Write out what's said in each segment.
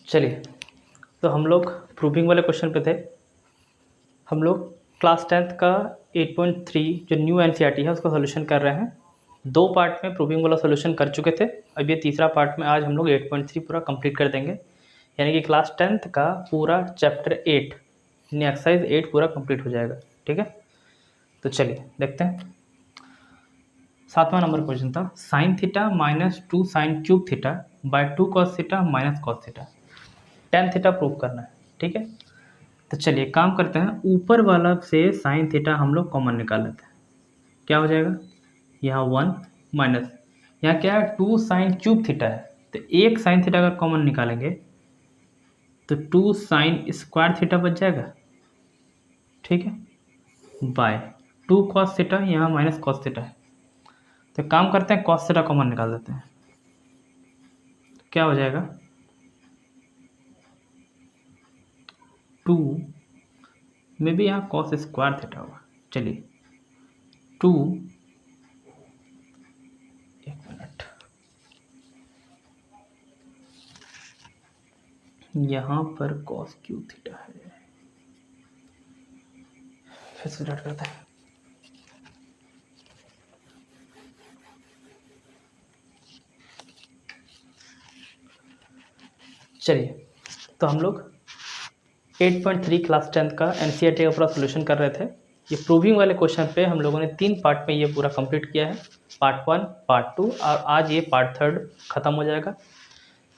चलिए, तो हम लोग प्रूविंग वाले क्वेश्चन पे थे। हम लोग क्लास 10th का 8.3 जो न्यू एनसीईआरटी है उसका सोल्यूशन कर रहे हैं। 2 पार्ट में प्रूविंग वाला सोल्यूशन कर चुके थे। अब ये तीसरा पार्ट में आज हम लोग 8.3 पूरा कंप्लीट कर देंगे, यानी कि क्लास 10th का पूरा चैप्टर 8 यानी एक्सरसाइज 8 पूरा कंप्लीट हो जाएगा। ठीक है, तो चलिए देखते हैं। 7वां नंबर क्वेश्चन था sine theta minus 2 sine cube theta by 2 cos theta minus cos theta, tan theta prove करना है। ठीक है, तो चलिए काम करते हैं। ऊपर वाला से साइन थीटा हम लोग कॉमन निकाल लेते हैं। क्या हो जाएगा, यहाँ 1 माइनस यहाँ क्या है 2 साइन क्यूब थीटा है, तो एक साइन थीटा अगर कॉमन निकालेंगे तो 2 साइन स्क्वायर थीटा बच जाएगा। ठीक है, बाय 2 कॉस थीटा, यहाँ माइनस कॉस थीटा है, तो काम करते हैं कॉस थीटा कॉमन निकाल देते हैं। क्या हो जाएगा 2 में भी यहाँ कॉस स्क्वायर थीटा होगा। चलिए 2 एक मिनट, यहाँ पर कॉस क्यूब थीटा है, फिर से स्टार्ट करते हैं। चलिए, तो हम लोग 8.3 क्लास 10th का एनसीईआरटी का पूरा सोल्यूशन कर रहे थे। ये प्रूविंग वाले क्वेश्चन पे हम लोगों ने 3 पार्ट में ये पूरा कंप्लीट किया है, पार्ट 1, पार्ट 2 और आज ये पार्ट 3 खत्म हो जाएगा।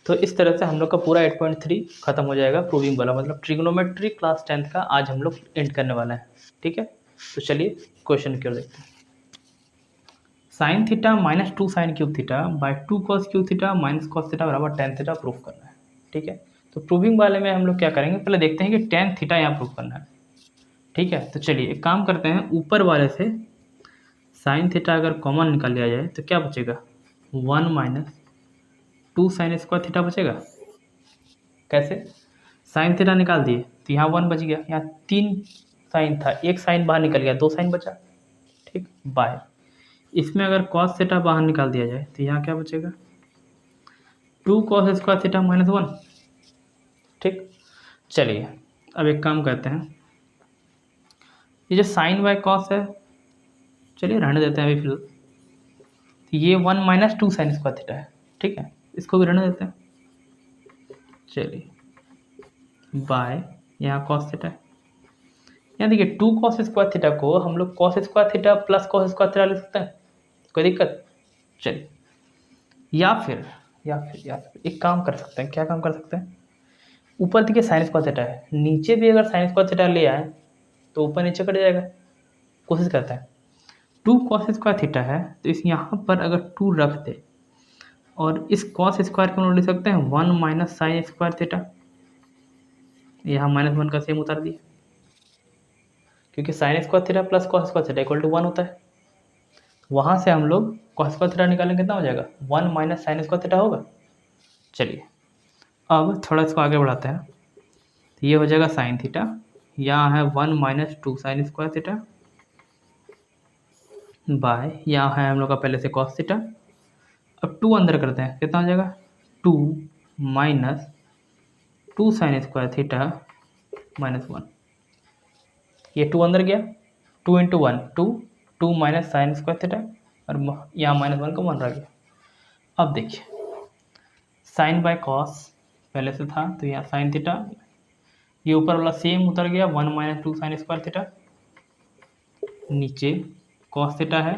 तो इस तरह से हम लोग का पूरा 8.3 खत्म हो जाएगा प्रूविंग वाला, मतलब ट्रिग्नोमेट्री क्लास 10th का आज हम लोग एंड करने वाला है। ठीक है, तो चलिए क्वेश्चन की ओर देखते हैं। Sine theta minus 2 sine cube theta by 2 cos cube theta minus cos theta बराबर टेन थीटा प्रूव करना है। ठीक है, तो प्रूविंग वाले में हम लोग क्या करेंगे, पहले देखते हैं कि टेन थीटा यहाँ प्रूव करना है। ठीक है, तो चलिए एक काम करते हैं, ऊपर वाले से साइन थीटा अगर कॉमन निकाल लिया जाए तो क्या बचेगा 1 माइनस 2 साइन स्क्वायर थीटा बचेगा। कैसे, साइन थीटा निकाल दिए तो यहाँ 1 बच गया, यहाँ 3 साइन था, एक साइन बाहर निकल गया, 2 साइन बचा। ठीक, बाय इसमें अगर कॉस थीटा बाहर निकाल दिया जाए तो यहाँ क्या बचेगा 2 कॉस स्क्वायर थीटा माइनस 1। ठीक, चलिए अब एक काम करते हैं, ये जो साइन बाय कॉस है चलिए रहने देते हैं अभी फिलहाल, तो ये 1 माइनस 2 साइन स्क्वायर थीटा है। ठीक है, इसको भी रहने देते हैं। चलिए बाय यहाँ कॉस थीटा है, यहाँ देखिए 2 कॉस स्क्वायर थीटा को हम लोग cos square theta plus cos square theta लिख सकते हैं, कोई दिक्कत। चलिए या फिर एक काम कर सकते हैं, क्या काम कर सकते हैं, ऊपर देखिए साइन स्क्वायर थीटा है, नीचे भी अगर साइन स्क्वायर थीटा ले आए तो ऊपर नीचे कट जाएगा। कोशिश करते हैं, 2 कॉस स्क्वायर थीटा है तो इस यहाँ पर अगर 2 रख दे और इस कॉस स्क्वायर को हम लोग लिख सकते हैं 1 माइनस साइन स्क्वायर थीटा, यहाँ -1 का सेम उतार दिए, क्योंकि sine square theta plus cos square theta equal to 1 होता है। वहाँ से हम लोग कॉस स्क्वायर थीटा निकालेंगे, कितना हो जाएगा 1 माइनस साइन स्क्वायर थीटा होगा। चलिए अब थोड़ा इसको आगे बढ़ाते हैं, तो ये हो जाएगा साइन थीटा, यहाँ है 1 minus 2 sign square theta by यहाँ है हम लोग का पहले से कॉस थीटा। अब 2 अंदर करते हैं, कितना हो जाएगा 2 minus 2 sign square theta minus 1, ये 2 अंदर गया, 2 into 1 2 minus sign square theta और यहाँ -1 का 1 रह गया। अब देखिए साइन बाय कॉस पहले से था तो यहाँ साइन थीटा, ये ऊपर वाला सेम उतर गया 1 माइनस 2 साइन स्क्वायर थीटा, नीचे कॉस थीटा है,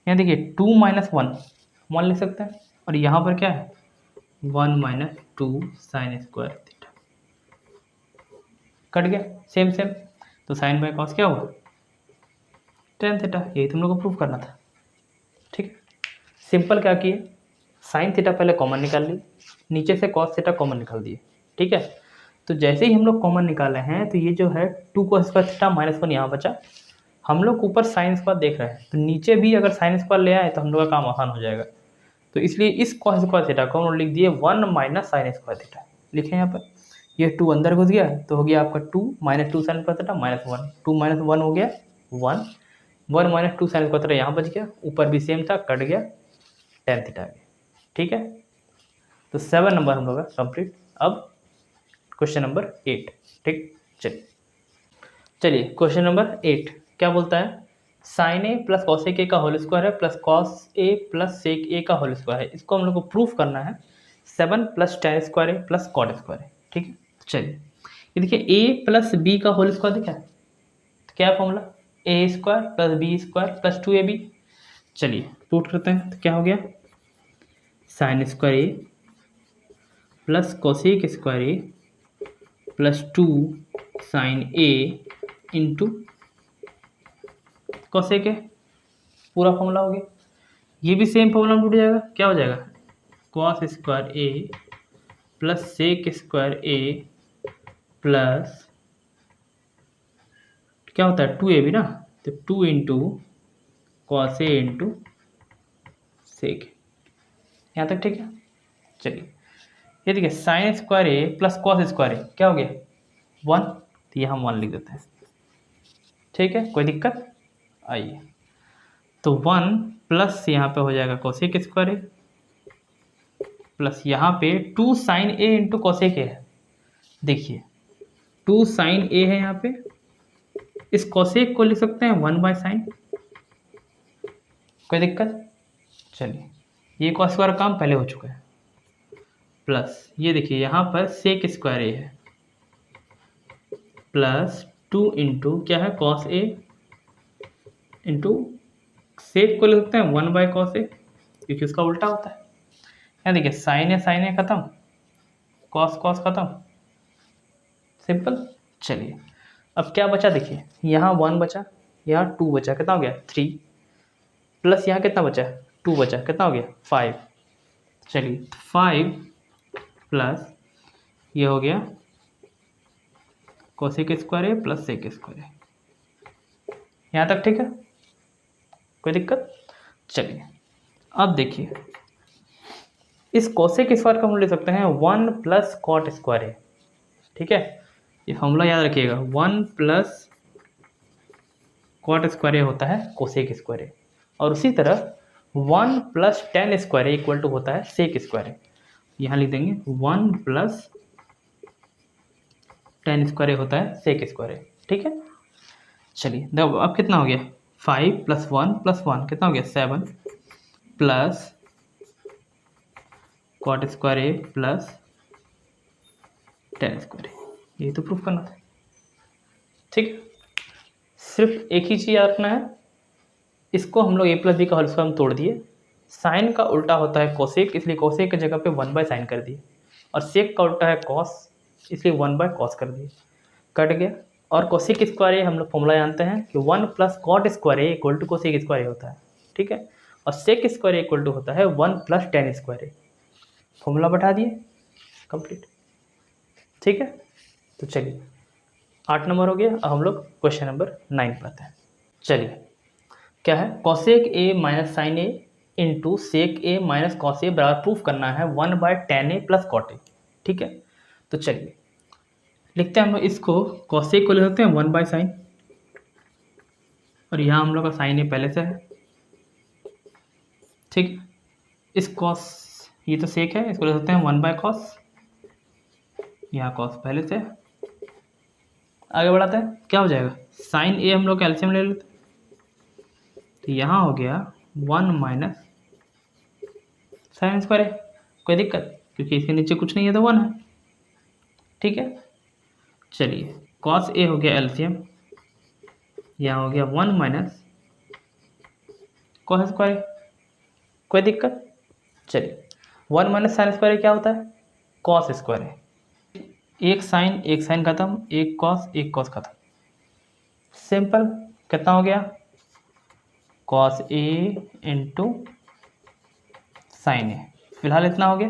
यहाँ देखिए 2 माइनस 1 लिख सकते हैं, और यहाँ पर क्या है 1 minus 2 sign square theta, cut गया सेम, तो साइन बाय कॉस क्या हुआ टेन थीटा, यही तुम लोग को प्रूव करना था। ठीक, सिंपल क्या किए, साइन थीटा पहले कॉमन निकाल ली, नीचे से कॉस थीटा कॉमन निकाल दिए। ठीक है, तो जैसे ही हम लोग कॉमन निकाले हैं तो ये जो है 2 कॉस स्क्वायर थीटा -1 यहाँ बचा, हम लोग ऊपर साइन स्क्वायर देख रहे हैं तो नीचे भी अगर साइन स्क्वायर ले आए तो हम लोग का काम आसान हो जाएगा। तो इसलिए इस कॉस स्क्वायर थीटा को हम लोग लिख दिए 1 माइनस साइन स्क्वायर थीटा, लिखे यहाँ पर, ये 2 अंदर घुस गया तो हो गया आपका 2 minus 2 sign square theta -1, 2 minus 1 हो गया 1 माइनस 2 साइन स्क्वायर थीटा यहाँ बच गया, ऊपर भी सेम था कट गया टेन थीटा आ गया। ठीक है, तो 7 नंबर हम लोग का कंप्लीट अब क्वेश्चन नंबर 8, ठीक। चलिए क्वेश्चन नंबर 8 क्या बोलता है, sine A plus cosec A का होल स्क्वायर है plus cos A plus sec A का होल स्क्वायर है। इसको हम लोग को प्रूफ करना है 7 plus tan square A plus cot square है, ठीक है। चलिए ये देखिए ए प्लस बी का होल स्क्वायर दिखा है, तो क्या formula, A square plus B square plus 2ab। चलिए पुट करते हैं, तो क्या हो गया, sine square A plus cosec square A plus 2 sine A into cosec A, पूरा फॉर्मूला हो गया। ये भी सेम फॉर्मूला में टूट जाएगा, क्या हो जाएगा, cos square A plus sec square A plus क्या होता है 2ab ना, तो 2 इंटू कॉस ए इंटू सेक, यहाँ तक ठीक है। चलिए ये देखिए sign square A plus cos square A क्या हो गया 1, तो यहाँ हम 1 लिख देते हैं, ठीक है, कोई दिक्कत। आइए तो 1 प्लस यहाँ पे हो जाएगा कोसेक स्क्वायर ए प्लस यहाँ पे 2 sine A into cosec A है। देखिए 2 साइन ए है यहाँ पे, इस कोसेक को लिख सकते हैं 1 बाय साइन, कोई दिक्कत। चलिए ये कॉस स्क्वायर काम पहले हो चुका है, प्लस ये देखिए यहाँ पर सेक स्क्वायर ए है प्लस 2 इंटू क्या है कॉस ए इंटू सेक को लिख सकते हैं 1 बाय कॉस ए, क्योंकि उसका उल्टा होता है। यहाँ देखिए साइन ए खत्म, कॉस खत्म, सिंपल। चलिए अब क्या बचा, देखिए यहाँ 1 बचा, यहाँ 2 बचा, कितना हो गया 3, प्लस यहाँ कितना बचा 2 बचा, कितना हो गया 5। चलिए 5 प्लस ये हो गया cosec square A plus sec square ए, यहाँ तक ठीक है, कोई दिक्कत। चलिए अब देखिए इस कोसेक स्क्वायर का हम ले सकते हैं 1 प्लस कॉट स्क्वायर ए, ठीक है, ये फॉर्मूला याद रखिएगा, 1 प्लस कॉट स्क्वायर ए होता है कोसेक स्क्वायर ए, और उसी तरह 1 plus tan square A equal to होता है सेक स्क्वायर ए। यहाँ लिख देंगे 1 प्लस tan स्क्वायर ए होता है सेक स्क्वायर ए, ठीक है। चलिए देखो अब कितना हो गया 5 प्लस 1 कितना हो गया 7 plus cot square A plus tan square ए, यही तो प्रूफ करना था, ठीक। सिर्फ एक ही चीज़ याद रखना है, इसको हम लोग a प्लस बी का होल स्क्वायर में तोड़ दिए, साइन का उल्टा होता है कोसेक, इसलिए कोसेक की जगह पे 1 बाय साइन कर दिए, और सेक का उल्टा है कॉस, इसलिए 1 बाय कॉस कर दिए, कट गया। और कोसेक स्क्वायर ए हम लोग फॉर्मूला जानते हैं कि 1 plus cot square A equal to cosec square A होता है, ठीक है, और sec square A equal to होता है 1 plus tan square A, formula बैठा दिए, कंप्लीट, ठीक है। तो चलिए 8 नंबर हो गया। अब हम लोग क्वेश्चन नंबर 9 पढ़ते हैं। चलिए क्या है, cosec A minus sine A into sec A minus cos A बराबर प्रूफ करना है 1 by tan A plus cot A, ठीक है। तो चलिए लिखते हैं हम लोग इसको, कॉसेक को लिख सकते हैं 1 बाय साइन, और यहाँ हम लोग का साइन ए पहले से है, ठीक। इस कॉस, ये तो सेक है, इसको लिख सकते हैं 1 बाय कॉस, यहाँ कॉस पहले से है। आगे बढ़ाते हैं, क्या हो जाएगा, साइन ए हम लोग कैल्शियम ले लेते हैं, तो यहाँ हो गया 1 माइनस साइन स्क्वायर है, कोई दिक्कत, क्योंकि इसके नीचे कुछ नहीं है तो 1 है, ठीक है। चलिए कॉस ए हो गया एलसीएम, यहाँ हो गया 1 माइनस कॉस स्क्वायर, कोई दिक्कत। चलिए 1 माइनस साइन स्क्वायर क्या होता है, कॉस स्क्वायर है, एक साइन खत्म, एक कॉस खत्म, सिंपल। कितना हो गया कॉस ए इंटू साइन ए, फिलहाल इतना हो गया।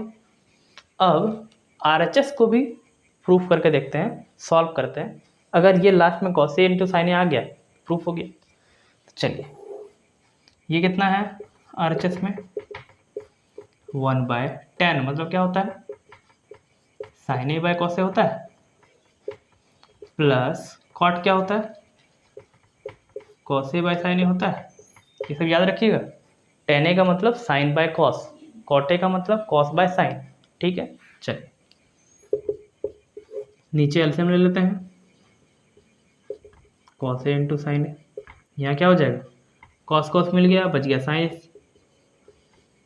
अब RHS को भी प्रूफ करके देखते हैं, सॉल्व करते हैं, अगर ये लास्ट में कॉस ए इंटू साइन ए आ गया प्रूफ हो गया। चलिए ये कितना है RHS में 1 बाय tan, मतलब क्या होता है sine A by cos A होता है, प्लस कॉट क्या होता है कॉस ए बाय साइन ए होता है, ये सब याद रखिएगा। tan ए का मतलब sine by cos, cot A का मतलब कॉस बाय साइन, ठीक है। चलिए नीचे एलसीएम ले लेते हैं, कॉस ए इंटू साइन ए, यहाँ क्या हो जाएगा, कॉस कॉस मिल गया, बच गया साइन,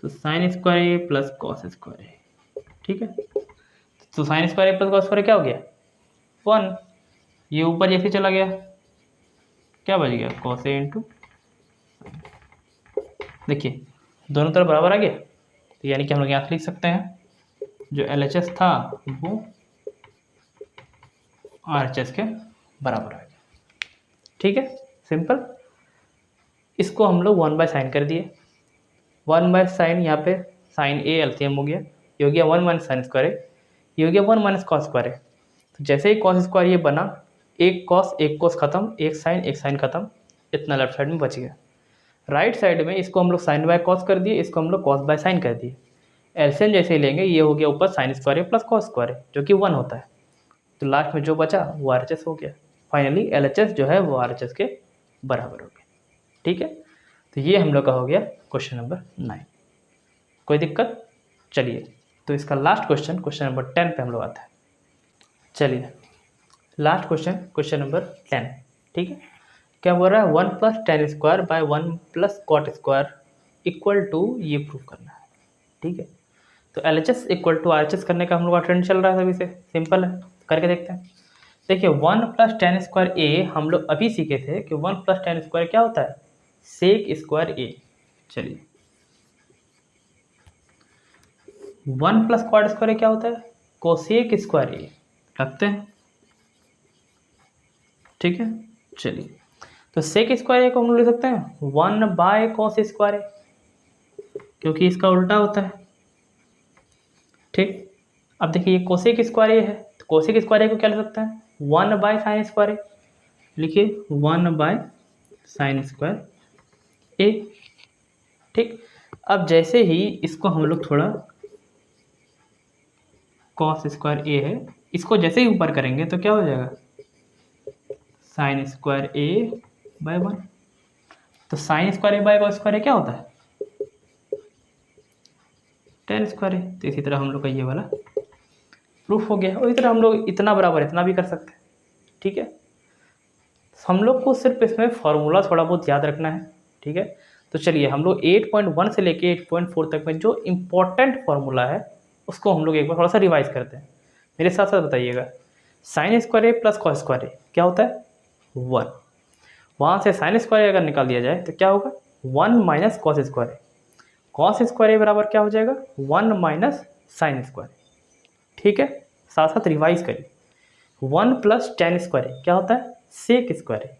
तो sine square A plus cos square ए, ठीक है। तो sine square A plus cos square क्या हो गया 1, ये ऊपर जैसे चला गया क्या बच गया कॉस ए इंटू, देखिए दोनों तरफ बराबर आ गया, तो यानी कि हम लोग यहाँ लिख सकते हैं जो LHS था वो RHS के बराबर आ गया, ठीक है, सिंपल। इसको हम लोग 1/sin कर दिए, 1/sin, यहाँ पे साइन ए एलसीएम हो गया, ये हो गया 1 माइनस साइन स्क्वायर ए, ये हो गया 1 माइनस कॉस स्क्वायर ए। तो जैसे ही कॉस स्क्वायर ये बना, एक कॉस खत्म, एक साइन खत्म, इतना लेफ्ट साइड में बच गया। राइट साइड में इसको हम लोग साइन बाय कॉस कर दिए, इसको हम लोग कॉस बाय साइन कर दिए। एलसीएम जैसे ही लेंगे, ये हो गया ऊपर sign square A plus cos square ए, जो कि 1 होता है। तो लास्ट में जो बचा वो RHS हो गया। फाइनली LHS जो है वो RHS के बराबर हो गया, ठीक है। तो ये हम लोग का हो गया क्वेश्चन नंबर 9। कोई दिक्कत? चलिए, तो इसका लास्ट क्वेश्चन नंबर 10 पे हम लोग आते हैं। चलिए लास्ट क्वेश्चन नंबर 10, ठीक है। क्या बोल रहा है, 1 plus tan square by 1 plus cot square equal to, ये प्रूव करना है, ठीक है। तो LHS इक्वल टू RHS करने का हम लोग का ट्रेंड चल रहा है अभी से, सिंपल है, करके देखते हैं। देखिए 1 प्लस टेन स्क्वायर ए हम लोग अभी सीखे थे कि 1 प्लस टेन स्क्वायर क्या होता है, सेक स्क्वायर ए। चलिए 1 प्लस कॉट स्क्वायर क्या होता है, कोसेक स्क्वायर ए, रखते हैं, ठीक है। चलिए तो सेक स्क्वायर ए को हम लोग लिख सकते हैं 1 बाय कॉस स्क्वायर ए, क्योंकि इसका उल्टा होता है, ठीक। अब देखिए ये कोसेक स्क्वायर ए है, तो कोसेक स्क्वायर ए को क्या लिख सकते हैं 1 बाय साइन स्क्वायर ए, लिखिए 1 बाय साइन स्क्वायर ए, ठीक। अब जैसे ही इसको हम लोग थोड़ा कॉस स्क्वायर ए है, इसको जैसे ही ऊपर करेंगे तो क्या हो जाएगा साइन स्क्वायर ए बाय 1। तो sine square A by cos square A क्या होता है टेन स्क्वायर ए। तो इसी तरह हम लोग का ये वाला प्रूफ हो गया। और इसी तरह हम लोग इतना बराबर इतना भी कर सकते हैं, ठीक है। हम लोग को सिर्फ इसमें फॉर्मूला थोड़ा बहुत याद रखना है, ठीक है। तो चलिए हम लोग 8.1 से लेके 8.4 तक में जो इम्पोर्टेंट फार्मूला है उसको हम लोग एक बार थोड़ा सा रिवाइज करते हैं, मेरे साथ साथ बताइएगा। Sign square A plus cos square A क्या होता है 1, वहाँ से साइन स्क्वायर अगर निकाल दिया जाए तो क्या होगा 1 माइनस कॉस स्क्वायर ए, कॉस स्क्वायर ए बराबर क्या हो जाएगा 1 माइनस साइन स्क्वायर, ठीक है। साथ साथ रिवाइज करिए, 1 प्लस टेन स्क्वायर ए क्या होता है सेक square A,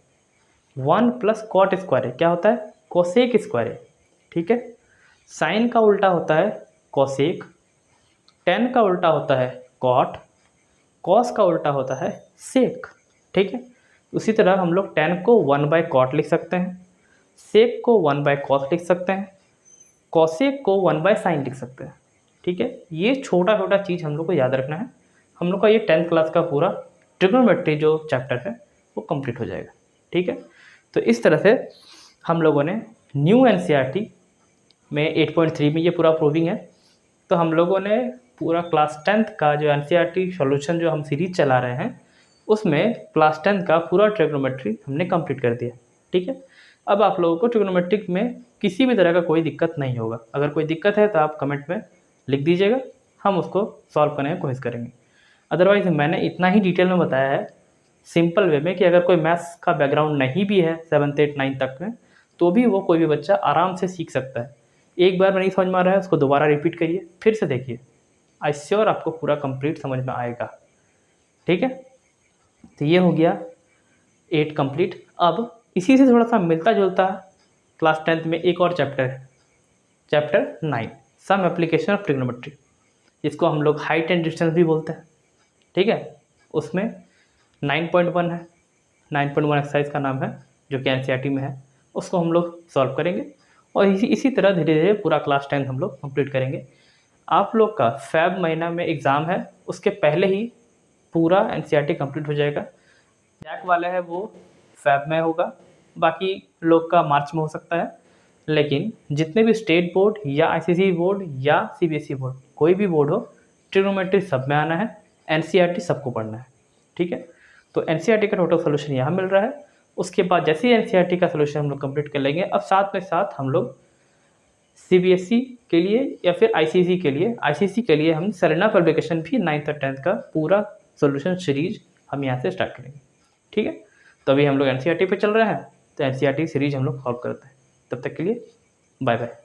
1 plus cot square A क्या होता है कोसेक स्क्वायर ए, ठीक है। साइन का उल्टा होता है कोसेक, टेन का उल्टा होता है कॉट, कॉस का उल्टा होता है सेक, ठीक है। उसी तरह हम लोग टेन को 1 बाय कॉट लिख सकते हैं, सेक को 1 बाय कॉस लिख सकते हैं, कॉसेक को 1 बाय साइन लिख सकते हैं, ठीक है। ये छोटा छोटा चीज़ हम लोग को याद रखना है। हम लोग का ये 10th क्लास का पूरा ट्रिग्नोमेट्री जो चैप्टर है वो कंप्लीट हो जाएगा, ठीक है। तो इस तरह से हम लोगों ने न्यू NCERT में 8.3 में ये पूरा प्रूविंग है। तो हम लोगों ने पूरा क्लास 10th का जो NCERT सॉल्यूशन जो हम सीरीज चला रहे हैं उसमें क्लास 10th का पूरा ट्रिग्नोमेट्री हमने कंप्लीट कर दिया, ठीक है। अब आप लोगों को ट्रिग्नोमेट्रिक में किसी भी तरह का कोई दिक्कत नहीं होगा। अगर कोई दिक्कत है तो आप कमेंट में लिख दीजिएगा, हम उसको सॉल्व करने की कोशिश करेंगे। अदरवाइज़ मैंने इतना ही डिटेल में बताया है सिंपल वे में कि अगर कोई मैथ्स का बैकग्राउंड नहीं भी है 7th 8th 9th तक में तो भी वो कोई भी बच्चा आराम से सीख सकता है। एक बार में नहीं समझ में आ रहा है उसको दोबारा रिपीट करिए, फिर से देखिए, आई श्योर आपको पूरा कंप्लीट समझ में आएगा, ठीक है। तो ये हो गया 8 कंप्लीट। अब इसी से थोड़ा सा मिलता जुलता क्लास 10th में एक और चैप्टर है, chapter 9 some application of trigonometry, जिसको हम लोग हाइट एंड डिस्टेंस भी बोलते हैं, ठीक है। उसमें 9.1 है, 9.1 एक्सरसाइज का नाम है जो कि NCERT में है, उसको हम लोग सॉल्व करेंगे। और इसी तरह धीरे धीरे पूरा क्लास 10 हम लोग कंप्लीट करेंगे। आप लोग का फेब महीना में एग्ज़ाम है, उसके पहले ही पूरा NCERT कंप्लीट हो जाएगा। जैक वाला है वो फेब में होगा, बाकी लोग का मार्च में हो सकता है। लेकिन जितने भी स्टेट बोर्ड या ICSE बोर्ड या CBSE बोर्ड, कोई भी बोर्ड हो, ट्रिग्नोमेट्री सब में आना है, NCERT सबको पढ़ना है, ठीक है। तो एनसीईआरटी का टोटल सोल्यूशन यहाँ मिल रहा है। उसके बाद जैसे ही एनसीईआरटी का सोल्यूशन हम लोग कंप्लीट कर लेंगे, अब साथ में साथ हम लोग सीबीएसई के लिए या फिर आईसीएसई के लिए हम सरेना पब्लिकेशन भी 9th और 10th का पूरा सोल्यूशन सीरीज हम यहाँ से स्टार्ट करेंगे, ठीक है। तो अभी हम लोग एनसीईआरटी पे चल रहे हैं, तो एनसीईआरटी सीरीज हम लोग सॉल्व करते हैं। तब तक के लिए बाय बाय।